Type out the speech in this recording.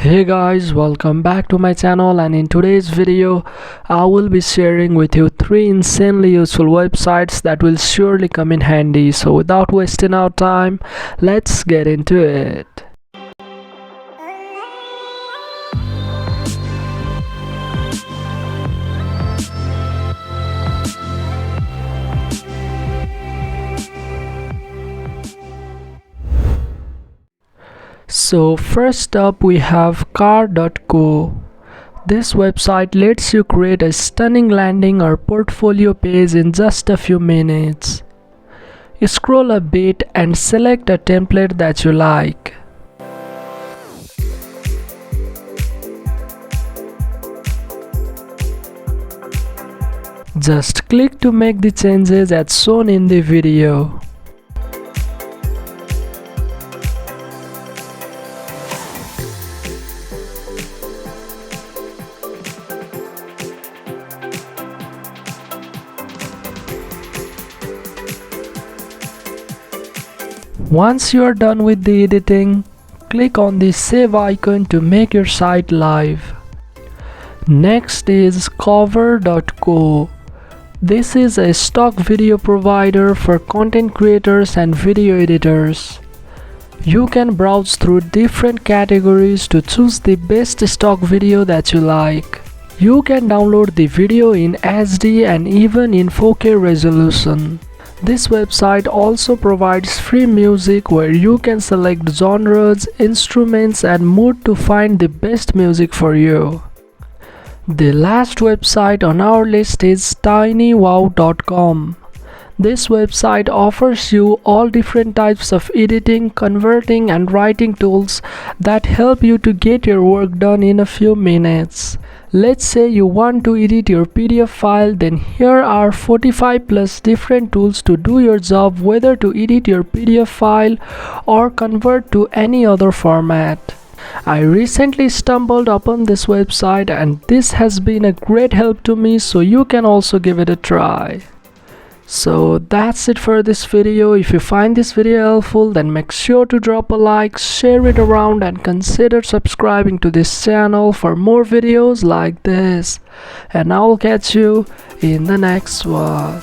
Hey guys, welcome back to my channel, and in today's video I will be sharing with you 3 insanely useful websites that will surely come in handy. So without wasting our time, let's get into it. So first up we have car.co. This website lets you create a stunning landing or portfolio page in just a few minutes. You scroll a bit and select a template that you like. Just click to make the changes as shown in the video. Once you are done with the editing, click on the save icon to make your site live. Next is cover.co. This is a stock video provider for content creators and video editors. You can browse through different categories to choose the best stock video that you like. You can download the video in HD and even in 4K resolution. This website also provides free music where you can select genres, instruments and mood to find the best music for you. The last website on our list is tinywow.com. This website offers you all different types of editing, converting and writing tools that help you to get your work done in a few minutes. Let's say you want to edit your PDF file, then here are 45 plus different tools to do your job, whether to edit your PDF file or convert to any other format. I recently stumbled upon this website and this has been a great help to me, so you can also give it a try. So that's it for this video. If you find this video helpful, then make sure to drop a like, share it around and consider subscribing to this channel for more videos like this. And I'll catch you in the next one.